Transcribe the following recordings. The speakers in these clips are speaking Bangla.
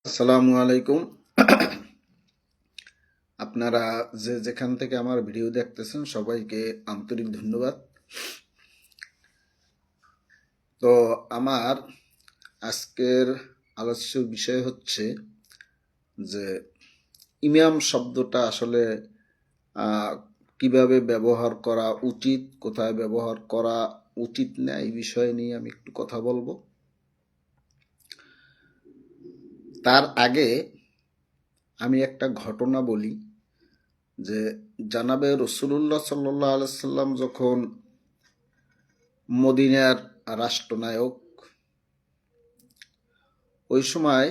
আসসালামু আলাইকুম। আপনারা যেখান থেকে আমার ভিডিও দেখতেছেন সবাইকে আন্তরিক ধন্যবাদ। তো আমার আজকের আলোচ্য বিষয় হচ্ছে যে ইমাম শব্দটা আসলে কিভাবে ব্যবহার করা উচিত, কোথায় ব্যবহার করা উচিত না, এই বিষয় নিয়ে আমি একটু কথা বলবো। তার আগে আমি একটা ঘটনা বলি যে জানাবে রাসূলুল্লাহ সাল্লাল্লাহু আলাইহি সাল্লাম যখন মদিনার রাষ্ট্রনায়ক, ওই সময়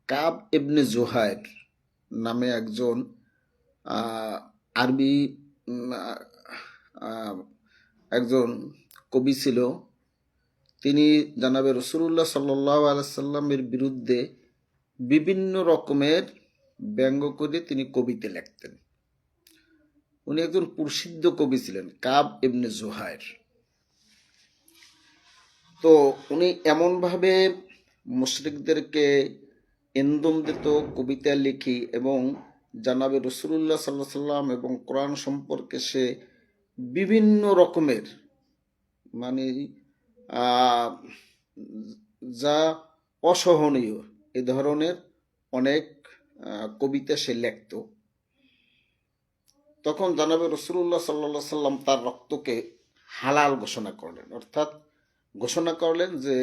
কাব ইবনে জুহাইর নামে একজন আরবি একজন কবি ছিল। তিনি জানাবে রাসূলুল্লাহ সাল্লাল্লাহু আলাইহি সাল্লামের বিরুদ্ধে বিভিন্ন রকমের ব্যঙ্গ করে তিনি কবিতা লিখতেন। উনি একজন প্রসিদ্ধ কবি ছিলেন, কাব ইবনে জুহাইর। তো উনি এমনভাবে মুশরিকদেরকে ইন্ধন দিত, কবিতা লিখি, এবং জানাবে রাসূলুল্লাহ সাল্লাল্লাহু আলাইহি সাল্লাম এবং কোরআন সম্পর্কে সে বিভিন্ন রকমের মানে যা অসহনীয় এ ধরনের অনেক কবিতা সে লিখত। তখন জানাবে রাসূলুল্লাহ সাল্লাল্লাহু আলাইহি সাল্লাম তার রক্তকে হালাল ঘোষণা করলেন, অর্থাৎ ঘোষণা করলেন যে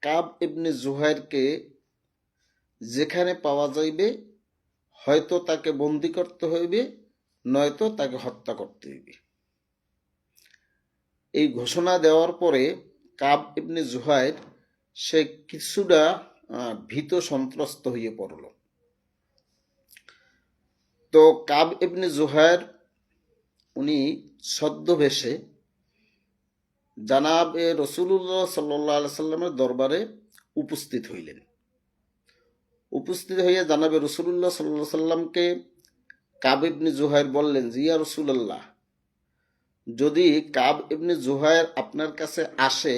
কাব ইবনে জুহাইরকে যেখানে পাওয়া যাইবে হয়তো তাকে বন্দি করতে হইবে, নয়তো তাকে হত্যা করতে হইবে। এই ঘোষণা দেওয়ার পরে কাব ইবনে জুহাইর সে কিছুটা ভীত সন্ত্রস্ত হয়ে পড়ল। তো কাব ইবনে জুহাইর উনি ছদ্মবেশে জানাবে রাসূলুল্লাহ সাল্লাল্লাহু আলাইহি সাল্লামের দরবারে উপস্থিত হইলেন। উপস্থিত হইয়া জানাবে রাসূলুল্লাহ সাল্লাল্লাহু আলাইহি সাল্লামকে কাব ইবনে জুহাইর বললেন যে, ইয়া রাসূলুল্লাহ, যদি কাব ইবনে জুহাইর আপনার কাছে আসে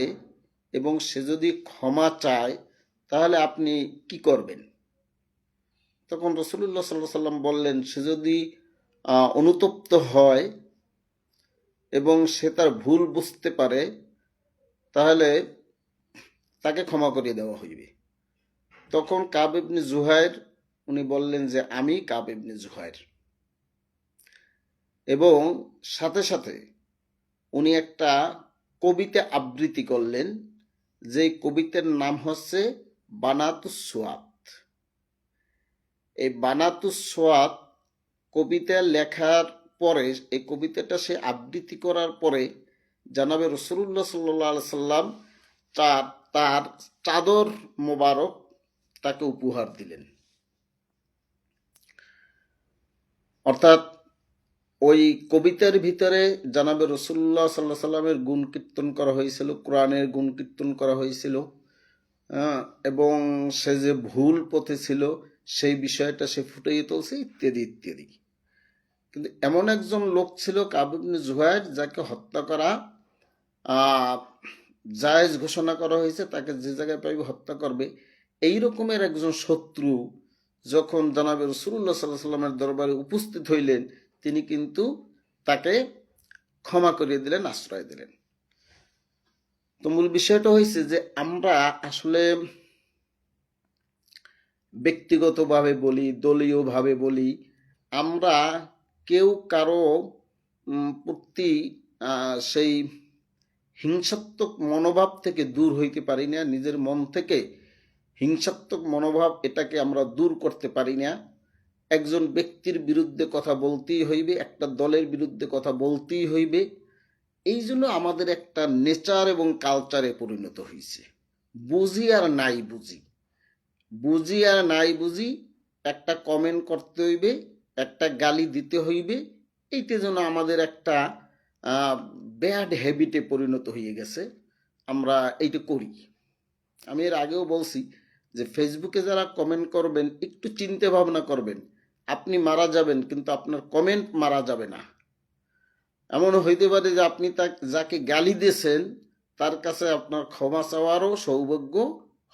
এবং সে যদি ক্ষমা চায় তাহলে আপনি কি করবেন? তখন রাসূলুল্লাহ সাল্লাল্লাহু আলাইহি সাল্লাম বললেন, সে যদি অনুতপ্ত হয় এবং সে তার ভুল বুঝতে পারে তাহলে তাকে ক্ষমা করিয়ে দেওয়া হইবে। তখন কাব ইবনে জুহাইর উনি বললেন যে আমি কাব ইবনে জুহাইর, এবং সাথে সাথে উনি একটা কবিতা আবৃত্তি করলেন, যে কবিতার নাম হচ্ছে বানাতুস সুয়াত। এই বানাতুস সুয়াত কবিতা লেখার পরে, এই কবিতাটা সে আবৃত্তি করার পরে জানাবে রাসূলুল্লাহ সাল্লাল্লাহু আলাইহি সাল্লাম তার চাদর মোবারক তাকে উপহার দিলেন। অর্থাৎ ওই কবিতার ভিতরে জানাবে রাসূলুল্লাহ সাল্লাল্লাহু আলাইহি সাল্লামের গুণ কীর্তন করা হয়েছিল, কোরআনের গুণ কীর্তন করা হয়েছিল, এবং সে যে ভুল পথে ছিল সেই বিষয়টা সে ফুটিয়ে তুলছে, ইত্যাদি ইত্যাদি। কিন্তু এমন একজন লোক ছিল কাব ইবনে জুহাইর, যাকে হত্যা করা জায়েজ ঘোষণা করা হয়েছে, তাকে যে জায়গায় পাইবে হত্যা করবে। এই রকমের একজন শত্রু যখন জানাবে রাসূলুল্লাহ সাল্লাল্লাহু আলাইহি সাল্লামের দরবারে উপস্থিত হইলেন, তিনি কিন্তু তাকে ক্ষমা করিয়ে দিলেন, আশ্রয় দিলেন। তো মূল বিষয়টা হয়েছে যে আমরা আসলে ব্যক্তিগতভাবে বলি, দলীয়ভাবে বলি, আমরা কেউ কারো প্রতি সেই হিংসাত্মক মনোভাব থেকে দূর হইতে পারি না। নিজের মন থেকে হিংসাত্মক মনোভাব এটাকে আমরা দূর করতে পারি না। একজন ব্যক্তির বিরুদ্ধে কথা বলতেই হইবে, একটা দলের বিরুদ্ধে কথা বলতেই হইবে। এই জন্য আমাদের একটা নেচার এবং কালচারে পরিণত হয়েছে, বুঝি আর নাই বুঝি, বুঝি আর নাই বুঝি, একটা কমেন্ট করতে হইবে, একটা গালি দিতে হইবে। এইটা যেন আমাদের একটা ব্যাড হ্যাবিটে পরিণত হয়ে গেছে, আমরা এইটা করি। আমি এর আগেও বলছি যে ফেসবুকে যারা কমেন্ট করবেন একটু চিন্তা ভাবনা করবেন, আপনি মারা যাবেন কিন্তু আপনার কমেন্ট মারা যাবে না। এমন হইতে পারে যে আপনি যাকে গালি দিয়েছেন তার কাছে আপনার ক্ষমা চাওয়ারও সৌভাগ্য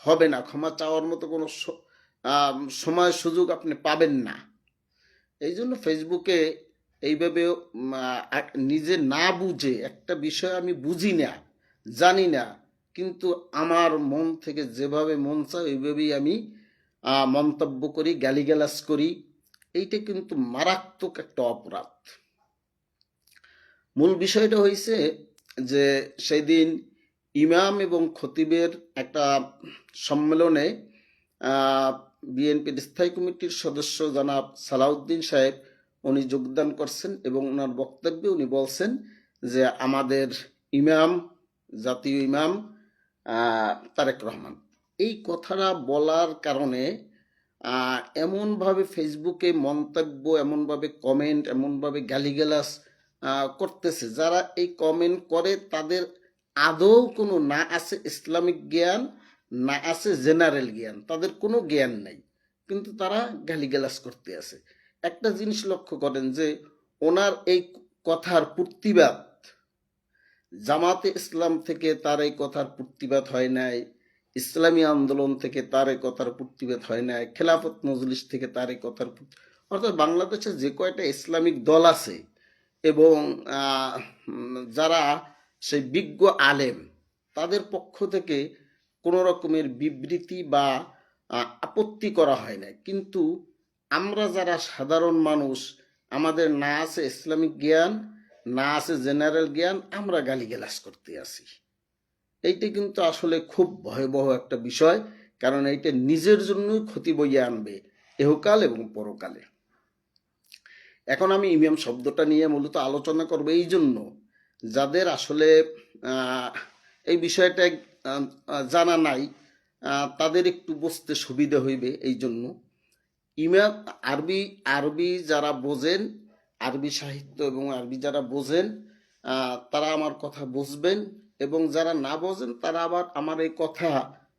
হবে না, ক্ষমা চাওয়ার মতো কোনো সময় সুযোগ আপনি পাবেন না। এই জন্য ফেসবুকে এইভাবে নিজে না বুঝে একটা বিষয় আমি বুঝি না, জানি না, কিন্তু আমার মন থেকে যেভাবে মন চায় ওইভাবেই আমি মন্তব্য করি, গালিগালাজ করি। এইটা কিন্তু মারাত্মক একটা অপরাধ। মূল বিষয়টা হয়েছে যে সেদিন ইমাম এবং খতিবের একটা সম্মেলনে বিএনপির স্থায়ী কমিটির সদস্য জনাব সালাউদ্দিন সাহেব উনি যোগদান করছেন এবং ওনার বক্তব্যে উনি বলছেন যে আমাদের ইমাম, জাতীয় ইমাম তারেক রহমান। এই কথাটা বলার কারণে এমনভাবে ফেসবুকে মন্তব্য, এমনভাবে কমেন্ট, এমনভাবে গালিগালাজ করতেছে, যারা এই কমেন্ট করে তাদের আদৌ কোনো না আছে ইসলামিক জ্ঞান, না আছে জেনারেল জ্ঞান, তাদের কোনো জ্ঞান নাই, কিন্তু তারা গালিগালাজ করতে আছে। একটা জিনিস লক্ষ্য করেন যে ওনার এই কথার প্রতিবাদ জামাতে ইসলাম থেকে তার এই কথার প্রতিবাদ হয় নাই, ইসলামী আন্দোলন থেকে তার এই কথার প্রতিবাদ হয় নাই, খেলাফত মজলিস থেকে তার এই কথার অর্থাৎ বাংলাদেশে যে কয়টা ইসলামিক দল আছে এবং যারা সেই বিজ্ঞ আলেম, তাদের পক্ষ থেকে কোনো রকমের বিবৃতি বা আপত্তি করা হয় না। কিন্তু আমরা যারা সাধারণ মানুষ, আমাদের না আছে ইসলামিক জ্ঞান, না আছে জেনারেল জ্ঞান, আমরা গালিগালাজ করতে আসি। এইটা কিন্তু আসলে খুব ভয়াবহ একটা বিষয়, কারণ এইটা নিজের জন্যই ক্ষতি বইয়ে আনবে এহকাল এবং পরকালে। এখন আমি ইমাম শব্দটা নিয়ে মূলত আলোচনা করব এই জন্য, যাদের আসলে এই বিষয়টা জানা নাই, তাদের একটু বুঝতে সুবিধা হইবে। এই জন্য ইমাম আরবি যারা বোঝেন, আরবি সাহিত্য এবং আরবি যারা বোঝেন তারা আমার কথা বুঝবেন, এবং যারা না বোঝেন তারা আবার আমার এই কথা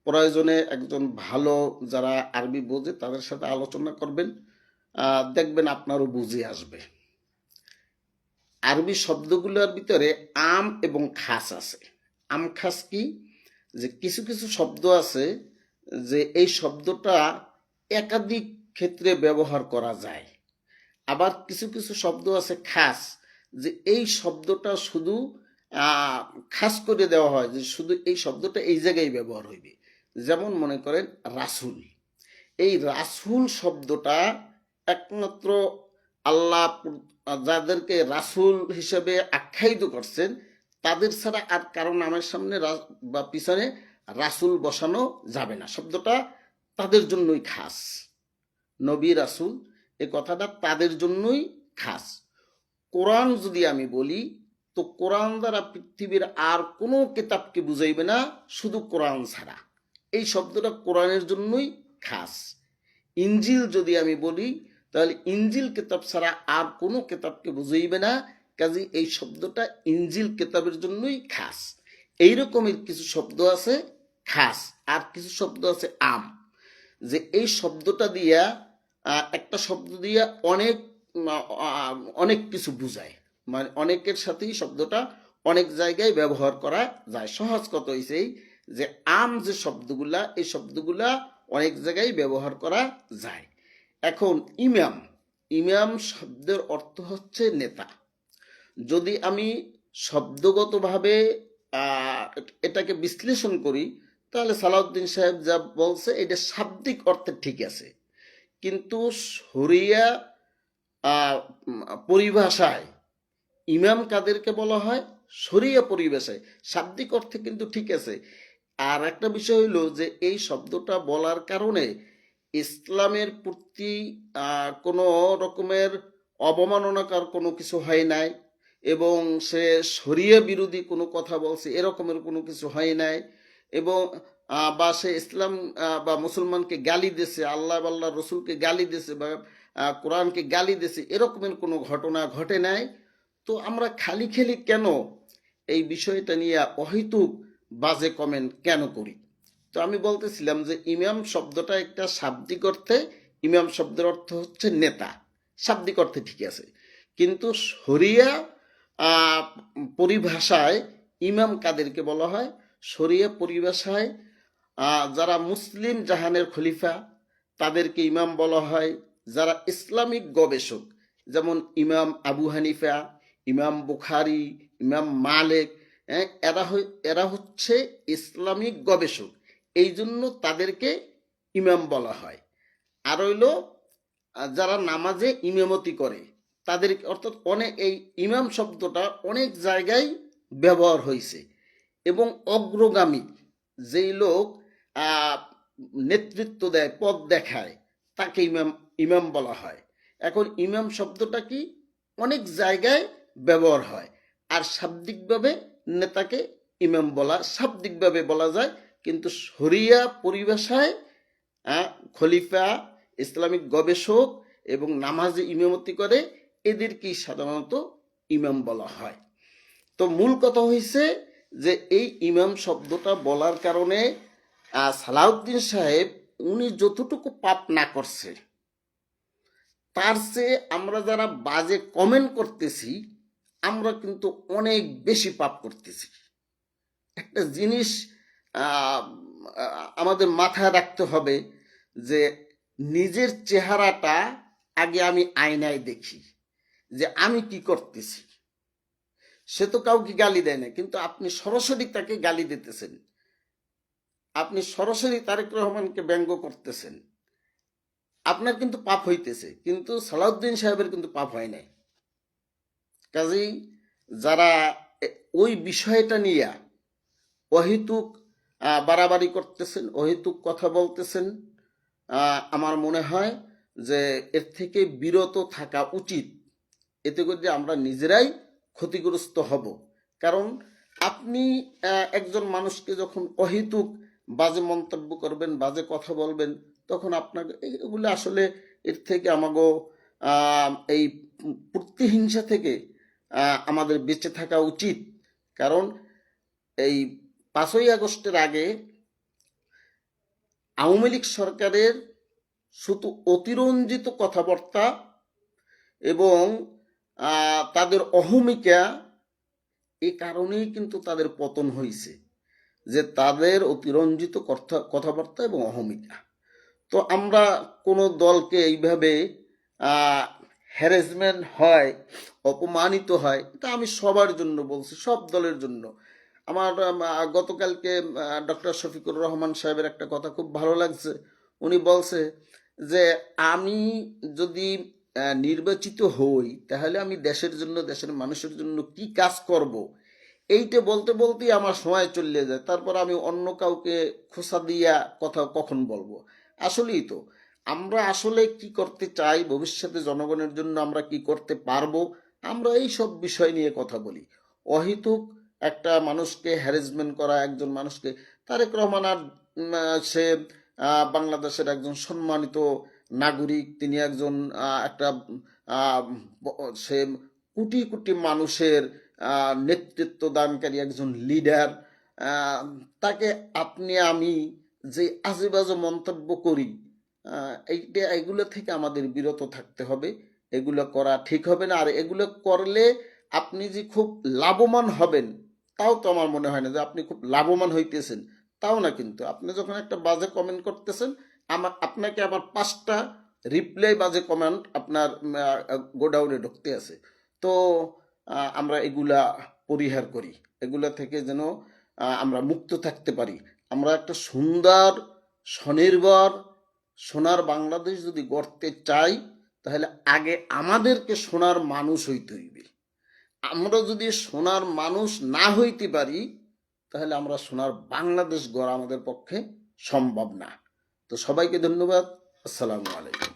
প্রয়োজনে একজন ভালো যারা আরবি বোঝে তাদের সাথে আলোচনা করবেন, দেখবেন আপনারও বুঝে আসবে। আরবি শব্দগুলোর ভিতরে আম এবং খাস আছে। আম খাস কি, যে কিছু কিছু শব্দ আছে যে এই শব্দটা একাধিক ক্ষেত্রে ব্যবহার করা যায়, আবার কিছু কিছু শব্দ আছে খাস, যে এই শব্দটা শুধু খাস করে দেওয়া হয়, যে শুধু এই শব্দটা এই জায়গায় ব্যবহার হইবে। যেমন মনে করেন রাসূল, এই রাসূল শব্দটা একমাত্র আল্লাহ যাদেরকে রাসূল হিসেবে আখ্যায়িত করছেন তাদের ছাড়া আর কারো নামের সামনে বা পিছনে রাসূল বসানো যাবে না। শব্দটা তাদের জন্যই খাস। নবী রাসূল এ কথাটা তাদের জন্যই খাস। কোরআন যদি আমি বলি, তো কোরআন দ্বারা পৃথিবীর আর কোনো কিতাবকে বুঝাইবে না, শুধু কোরআন ছাড়া। এই শব্দটা কোরআনের জন্যই খাস। ইঞ্জিল যদি আমি বলি, তাহলে ইঞ্জিল কিতাব ছাড়া আর কোনো কিতাবকে বুঝাইবে না, কাজে এই শব্দটা ইঞ্জিল কিতাবের জন্যই খাস। এই রকমের কিছু শব্দ আছে খাস, আর কিছু শব্দ আছে আম, যে এই শব্দটা দিয়া একটা শব্দ দিয়া অনেক অনেক কিছু বুঝায়, মানে অনেকের সাথেই শব্দটা অনেক জায়গায় ব্যবহার করা যায়। সহজ কথা হয়েছে যে আম যে শব্দগুলা, এই শব্দগুলা অনেক জায়গায় ব্যবহার করা যায়। এখন ইমাম, ইমাম শব্দের অর্থ হচ্ছে নেতা। যদি আমি শব্দগতভাবে এটাকে বিশ্লেষণ করি, তাহলে সালাউদ্দিন সাহেব যা বলছে এটা শাব্দিক অর্থে ঠিক আছে, কিন্তু শরিয়া পরিভাষায় ইমাম কাদেরকে বলা হয়, শরিয়া পরিভাষায় শাব্দিক অর্থে কিন্তু ঠিক আছে। আর একটা বিষয় হইল যে এই শব্দটা বলার কারণে ইসলামের প্রতি কোনো রকমের অবমাননাকর কোনো কিছু হয় নাই, এবং সে শরিয়া বিরোধী কোনো কথা বলছে এরকমের কোনো কিছু হয় নাই, এবং বা সে ইসলাম বা মুসলমানকে গালি দিয়েছে, আল্লাহ আল্লাহ রসুলকে গালি দিয়েছে, বা কোরআনকে গালি দিয়েছে, এরকমের কোনো ঘটনা ঘটে নাই। তো আমরা খালি খেলি কেন এই বিষয়টা নিয়ে অহেতুক বাজে কমেন্ট কেন করি? তো আমি বলতেছিলাম যে ইমাম শব্দটা একটা শাব্দিক অর্থে, ইমাম শব্দের অর্থ হচ্ছে নেতা, শাব্দিক অর্থে ঠিক আছে, কিন্তু শরিয়া পরিভাষায় ইমাম কাদেরকে বলা হয়? শরিয়া পরিভাষায় যারা মুসলিম জাহানের খলিফা তাদেরকে ইমাম বলা হয়। যারা ইসলামিক গবেষক, যেমন ইমাম আবু হানিফা, ইমাম বুখারি, ইমাম মালিক, এরা হচ্ছে ইসলামিক গবেষক, এই জন্য তাদেরকে ইমাম বলা হয়। আর হইল যারা নামাজে ইমামতি করে তাদেরকে, অর্থাৎ অনেক এই ইমাম শব্দটা অনেক জায়গায় ব্যবহার হয়েছে। এবং অগ্রগামী যেই লোক নেতৃত্ব দেয়, পথ দেখায়, তাকে ইমাম ইমাম বলা হয়। এখন ইমাম শব্দটা কি অনেক জায়গায় ব্যবহার হয়। আর শাব্দিকভাবে নেতাকে ইমাম শাব্দিকভাবে বলা যায়, কিন্তু শরিয়া পরিভাষায় খলিফা, ইসলামিক গবেষক এবং নামাজে ইমামতি করে এদেরকেই সাধারণত ইমাম বলা হয়। তো মূল কথা হয়েছে যে এই ইমাম শব্দটা বলার কারণে সালাউদ্দিন সাহেব উনি যতটুকু পাপ না করছে, তার চেয়ে আমরা যারা বাজে কমেন্ট করতেছি আমরা কিন্তু অনেক বেশি পাপ করতেছি। একটা জিনিস আমাদের মাথায় রাখতে হবে যে নিজের চেহারাটা আগে আমি আয়নায় দেখি যে আমি কি করতেছি। সে তো কাউকে গালি দেয় না, কিন্তু আপনি সরাসরি তাকে গালি দিতেছেন, আপনি সরাসরি তারেক রহমানকে ব্যঙ্গ করতেছেন, আপনার কিন্তু পাপ হইতেছে, কিন্তু সালাউদ্দিন সাহেবের কিন্তু পাপ হয় নাই। কাজেই যারা ওই বিষয়টা নিয়ে অহেতুক বাড়াবাড়ি করতেছেন, অহেতুক কথা বলতেছেন, আমার মনে হয় যে এর থেকে বিরত থাকা উচিত। এতে করে আমরা নিজেরাই ক্ষতিগ্রস্ত হব। কারণ আপনি একজন মানুষকে যখন অহেতুক বাজে মন্তব্য করবেন, বাজে কথা বলবেন, তখন আপনাকে এগুলো আসলে এর থেকে আমাগো এই প্রতিহিংসা থেকে আমাদের বেঁচে থাকা উচিত। কারণ এই 5ই আগস্টের আগে আওয়ামী লীগ সরকারের শুধু অতিরঞ্জিত কথাবার্তা এবং তাদের অহমিকা, এই কারণেই কিন্তু তাদের পতন হয়েছে, যে তাদের অতিরঞ্জিত কথাবার্তা এবং অহমিকা। তো আমরা কোনো দলকে এইভাবে হ্যারাসমেন্ট হয়, অপমানিত হয়, এটা আমি সবার জন্য বলছি, সব দলের জন্য। আমার গতকালকে ডক্টর শফিকুর রহমান সাহেবের একটা কথা খুব ভালো লাগছে। উনি বলছে যে আমি যদি নির্বাচিত হই তাহলে আমি দেশের জন্য, দেশের মানুষের জন্য কি কাজ করব, এইটা বলতে বলতেই আমার সময় চলে যায়। তারপর আমি অন্য কাউকে খোসা দিয়া কথা কখন বলবো? আসলেই তো আমরা আসলে কি করতে চাই, ভবিষ্যতে জনগণের জন্য আমরা কি করতে পারবো, আমরা এই সব বিষয় নিয়ে কথা বলি। অহেতুক একটা মানুষকে হ্যারাসমেন্ট করা, একজন মানুষকে, তারেক রহমান আর সে বাংলাদেশের একজন সম্মানিত নাগরিক, তিনি একজন একটা সে কোটি কোটি মানুষের নেতৃত্ব দানকারী একজন লিডার। তাকে আপনি আমি যে আজেবাজে মন্তব্য করি, এগুলো থেকে আমাদের বিরত থাকতে হবে। এগুলো করা ঠিক হবে না। আর এগুলো করলে আপনি যে খুব লাভবান হবেন তাও তো আমার মনে হয় না যে আপনি খুব লাভবান হইতেছেন, তাও না। কিন্তু আপনি যখন একটা বাজে কমেন্ট করতেছেন, আপনাকে আবার 5টা রিপ্লাই বাজে কমেন্ট আপনার গোডাউনে ঢুকতে আছে। তো আমরা এগুলা পরিহার করি, এগুলা থেকে যেন আমরা মুক্ত থাকতে পারি। আমরা একটা সুন্দর, স্বনির্ভর, সোনার বাংলাদেশ যদি গড়তে চাই, তাহলে আগে আমাদেরকে সোনার মানুষ হইতে হইবে। আমরা যদি সোনার মানুষ না হইতে পারি, তাহলে আমরা সোনার বাংলাদেশ গড়া আমাদের পক্ষে সম্ভব না। তো সবাইকে ধন্যবাদ। আসসালামু আলাইকুম।